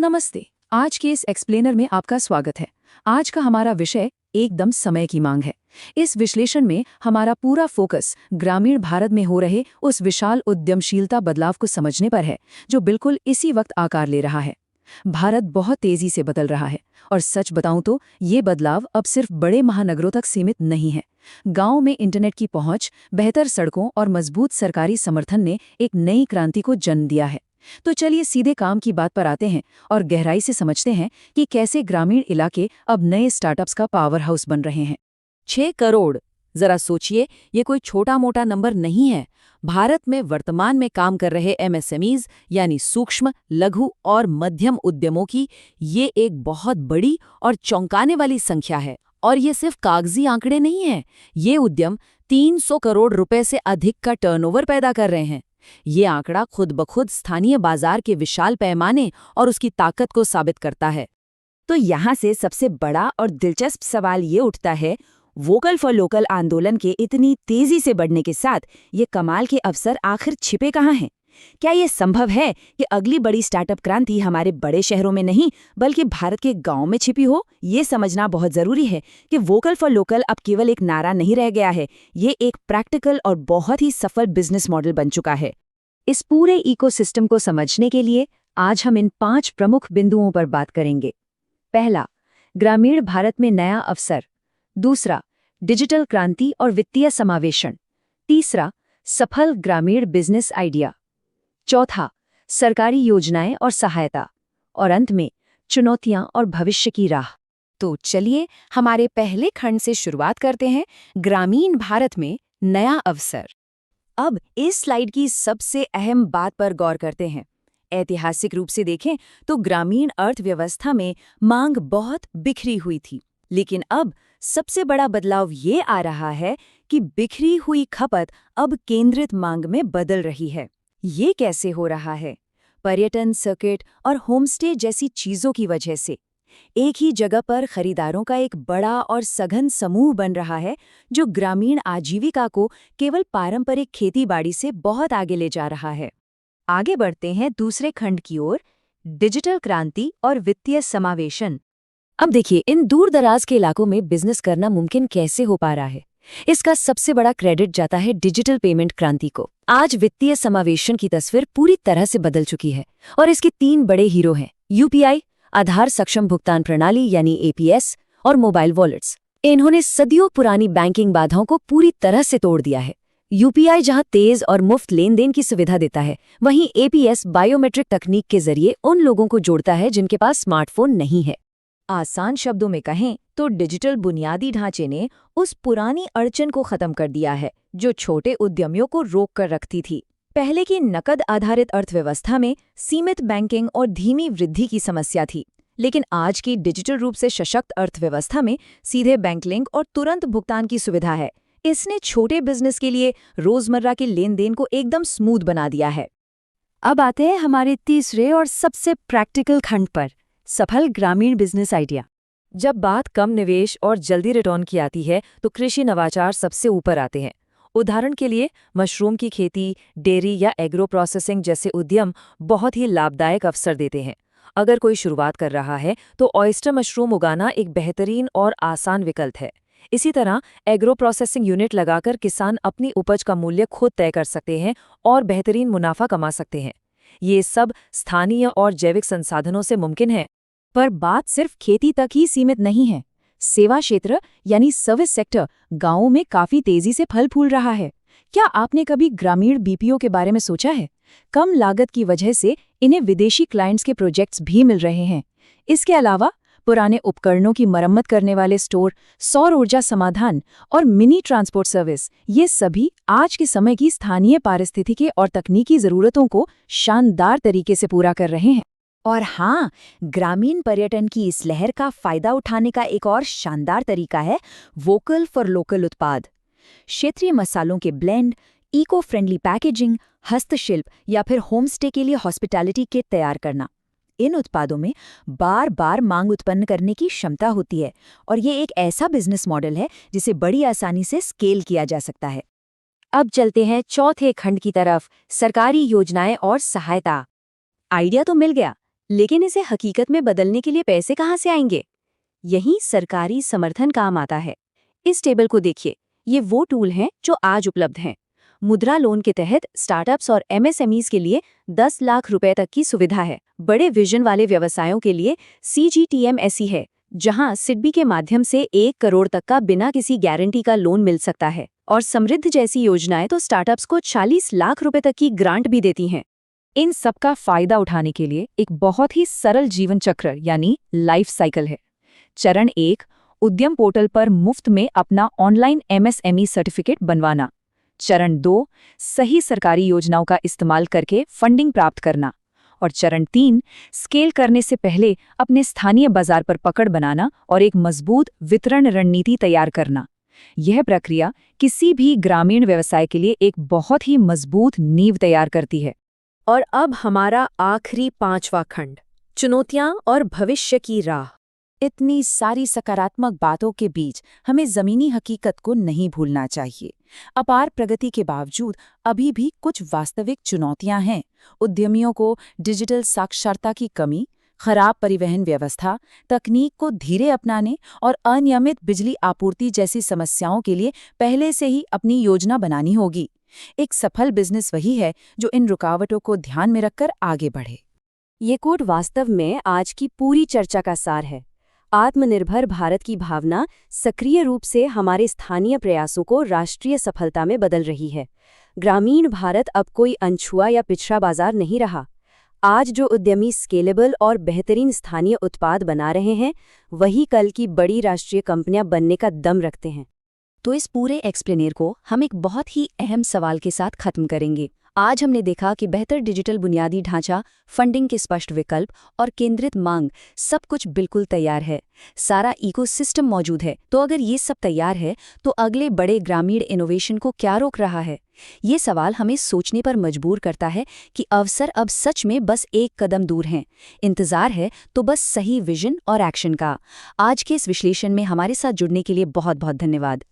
नमस्ते। आज के इस एक्सप्लेनर में आपका स्वागत है। आज का हमारा विषय एकदम समय की मांग है। इस विश्लेषण में हमारा पूरा फोकस ग्रामीण भारत में हो रहे उस विशाल उद्यमशीलता बदलाव को समझने पर है, जो बिल्कुल इसी वक्त आकार ले रहा है। भारत बहुत तेजी से बदल रहा है और सच बताऊं तो ये बदलाव अब सिर्फ बड़े महानगरों तक सीमित नहीं है। गांव में इंटरनेट की पहुंच, बेहतर सड़कों और मजबूत सरकारी समर्थन ने एक नई क्रांति को जन्म दिया है। तो चलिए सीधे काम की बात पर आते हैं और गहराई से समझते हैं कि कैसे ग्रामीण इलाके अब नए स्टार्टअप्स का पावर हाउस बन रहे हैं। 6 करोड़, जरा सोचिए, ये कोई छोटा मोटा नंबर नहीं है। भारत में वर्तमान में काम कर रहे एमएसएमईज यानी सूक्ष्म, लघु और मध्यम उद्यमों की ये एक बहुत बड़ी और चौंकाने वाली संख्या है। और ये सिर्फ कागजी आंकड़े नहीं हैं। ये उद्यम 300 करोड़ रुपए से अधिक का टर्नओवर पैदा कर रहे हैं। ये आंकड़ा खुद ब खुद स्थानीय बाजार के विशाल पैमाने और उसकी ताकत को साबित करता है। तो यहाँ से सबसे बड़ा और दिलचस्प सवाल ये उठता है, वोकल फॉर लोकल आंदोलन के इतनी तेजी से बढ़ने के साथ ये कमाल के अवसर आखिर छिपे कहाँ हैं? क्या ये संभव है कि अगली बड़ी स्टार्टअप क्रांति हमारे बड़े शहरों में नहीं बल्कि भारत के गांव में छिपी हो? ये समझना बहुत जरूरी है कि वोकल फॉर लोकल अब केवल एक नारा नहीं रह गया है, ये एक प्रैक्टिकल और बहुत ही सफल बिजनेस मॉडल बन चुका है। इस पूरे इकोसिस्टम को समझने के लिए आज हम इन 5 प्रमुख बिंदुओं पर बात करेंगे। पहला, ग्रामीण भारत में नया अवसर। दूसरा, डिजिटल क्रांति और वित्तीय समावेशन। तीसरा, सफल ग्रामीण बिजनेस आइडिया। चौथा, सरकारी योजनाएं और सहायता। और अंत में, चुनौतियां और भविष्य की राह। तो चलिए हमारे पहले खंड से शुरुआत करते हैं, ग्रामीण भारत में नया अवसर। अब इस स्लाइड की सबसे अहम बात पर गौर करते हैं। ऐतिहासिक रूप से देखें तो ग्रामीण अर्थव्यवस्था में मांग बहुत बिखरी हुई थी, लेकिन अब सबसे बड़ा बदलाव ये आ रहा है कि बिखरी हुई खपत अब केंद्रित मांग में बदल रही है। ये कैसे हो रहा है? पर्यटन सर्किट और होमस्टे जैसी चीजों की वजह से एक ही जगह पर खरीदारों का एक बड़ा और सघन समूह बन रहा है, जो ग्रामीण आजीविका को केवल पारंपरिक खेती-बाड़ी से बहुत आगे ले जा रहा है। आगे बढ़ते हैं दूसरे खंड की ओर, डिजिटल क्रांति और वित्तीय समावेशन। अब देखिए, इन दूर दराज के इलाकों में बिजनेस करना मुमकिन कैसे हो पा रहा है। इसका सबसे बड़ा क्रेडिट जाता है डिजिटल पेमेंट क्रांति को। आज वित्तीय समावेशन की तस्वीर पूरी तरह से बदल चुकी है और इसके 3 बड़े हीरो हैं: यूपीआई, आधार सक्षम भुगतान प्रणाली यानी एपीएस, और मोबाइल वॉलेट्स। इन्होंने सदियों पुरानी बैंकिंग बाधाओं को पूरी तरह से तोड़ दिया है। यूपीआई जहां तेज और मुफ्त लेन देन की सुविधा देता है, वहीं एपीएस बायोमेट्रिक तकनीक के जरिए उन लोगों को जोड़ता है जिनके पास स्मार्टफोन नहीं है। आसान शब्दों में कहें तो डिजिटल बुनियादी ढांचे ने उस पुरानी अड़चन को खत्म कर दिया है जो छोटे उद्यमियों को रोक कर रखती थी। पहले की नकद आधारित अर्थव्यवस्था में सीमित बैंकिंग और धीमी वृद्धि की समस्या थी, लेकिन आज की डिजिटल रूप से सशक्त अर्थव्यवस्था में सीधे बैंक लिंक और तुरंत भुगतान की सुविधा है। इसने छोटे बिजनेस के लिए रोजमर्रा के लेन देन को एकदम स्मूथ बना दिया है। अब आते हैं हमारे तीसरे और सबसे प्रैक्टिकल खंड पर, सफल ग्रामीण बिजनेस आइडिया। जब बात कम निवेश और जल्दी रिटर्न की आती है तो कृषि नवाचार सबसे ऊपर आते हैं। उदाहरण के लिए मशरूम की खेती, डेयरी या एग्रो प्रोसेसिंग जैसे उद्यम बहुत ही लाभदायक अवसर देते हैं। अगर कोई शुरुआत कर रहा है तो ऑयस्टर मशरूम उगाना एक बेहतरीन और आसान विकल्प है। इसी तरह एग्रो प्रोसेसिंग यूनिट लगाकर किसान अपनी उपज का मूल्य खुद तय कर सकते हैं और बेहतरीन मुनाफा कमा सकते हैं। ये सब स्थानीय और जैविक संसाधनों से मुमकिन है। पर बात सिर्फ खेती तक ही सीमित नहीं है। सेवा क्षेत्र यानी सर्विस सेक्टर गांवों में काफी तेजी से फल फूल रहा है। क्या आपने कभी ग्रामीण बीपीओ के बारे में सोचा है? कम लागत की वजह से इन्हें विदेशी क्लाइंट्स के प्रोजेक्ट्स भी मिल रहे हैं। इसके अलावा पुराने उपकरणों की मरम्मत करने वाले स्टोर, सौर ऊर्जा समाधान और मिनी ट्रांसपोर्ट सर्विस, ये सभी आज के समय की स्थानीय पारिस्थितिकी और तकनीकी जरूरतों को शानदार तरीके से पूरा कर रहे हैं। और हाँ, ग्रामीण पर्यटन की इस लहर का फायदा उठाने का एक और शानदार तरीका है वोकल फॉर लोकल उत्पाद। क्षेत्रीय मसालों के ब्लेंड, इको फ्रेंडली पैकेजिंग, हस्तशिल्प या फिर होमस्टे के लिए हॉस्पिटैलिटी किट तैयार करना। इन उत्पादों में बार बार मांग उत्पन्न करने की क्षमता होती है और ये एक ऐसा बिजनेस मॉडल है जिसे बड़ी आसानी से स्केल किया जा सकता है। अब चलते हैं चौथे खंड की तरफ, सरकारी योजनाएं और सहायता। आइडिया तो मिल गया, लेकिन इसे हकीकत में बदलने के लिए पैसे कहाँ से आएंगे? यही सरकारी समर्थन काम आता है। इस टेबल को देखिए, ये वो टूल हैं जो आज उपलब्ध हैं। मुद्रा लोन के तहत स्टार्टअप्स और एमएसएमईज के लिए 10 लाख रुपए तक की सुविधा है। बड़े विजन वाले व्यवसायों के लिए CGTM ऐसी है, जहां सिडबी के माध्यम से 1 करोड़ तक का बिना किसी गारंटी का लोन मिल सकता है। और समृद्ध जैसी योजनाएं तो स्टार्टअप्स को 40 लाख रुपए तक की ग्रांट भी देती हैं। इन सबका फायदा उठाने के लिए एक बहुत ही सरल जीवन चक्र यानी लाइफ साइकिल है। चरण 1, उद्यम पोर्टल पर मुफ्त में अपना ऑनलाइन MSME सर्टिफिकेट बनवाना। चरण 2, सही सरकारी योजनाओं का इस्तेमाल करके फंडिंग प्राप्त करना। और चरण 3, स्केल करने से पहले अपने स्थानीय बाजार पर पकड़ बनाना और एक मजबूत वितरण रणनीति तैयार करना। यह प्रक्रिया किसी भी ग्रामीण व्यवसाय के लिए एक बहुत ही मजबूत नींव तैयार करती है। और अब हमारा आखिरी 5वां खंड, चुनौतियां और भविष्य की राह। इतनी सारी सकारात्मक बातों के बीच हमें जमीनी हकीकत को नहीं भूलना चाहिए। अपार प्रगति के बावजूद अभी भी कुछ वास्तविक चुनौतियां हैं। उद्यमियों को डिजिटल साक्षरता की कमी, खराब परिवहन व्यवस्था, तकनीक को धीरे अपनाने और अनियमित बिजली आपूर्ति जैसी समस्याओं के लिए पहले से ही अपनी योजना बनानी होगी। एक सफल बिजनेस वही है जो इन रुकावटों को ध्यान में रखकर आगे बढ़े। ये कोड वास्तव में आज की पूरी चर्चा का सार है। आत्मनिर्भर भारत की भावना सक्रिय रूप से हमारे स्थानीय प्रयासों को राष्ट्रीय सफलता में बदल रही है। ग्रामीण भारत अब कोई अनछुआ या पिछड़ा बाजार नहीं रहा। आज जो उद्यमी स्केलेबल और बेहतरीन स्थानीय उत्पाद बना रहे हैं, वही कल की बड़ी राष्ट्रीय कंपनियां बनने का दम रखते हैं। तो इस पूरे एक्सप्लेनर को हम एक बहुत ही अहम सवाल के साथ खत्म करेंगे। आज हमने देखा कि बेहतर डिजिटल बुनियादी ढांचा, फंडिंग के स्पष्ट विकल्प और केंद्रित मांग, सब कुछ बिल्कुल तैयार है। सारा इकोसिस्टम मौजूद है। तो अगर ये सब तैयार है, तो अगले बड़े ग्रामीण इनोवेशन को क्या रोक रहा है? ये सवाल हमें सोचने पर मजबूर करता है कि अवसर अब सच में बस एक कदम दूर हैं। इंतजार है तो बस सही विजन और एक्शन का। आज के इस विश्लेषण में हमारे साथ जुड़ने के लिए बहुत बहुत धन्यवाद।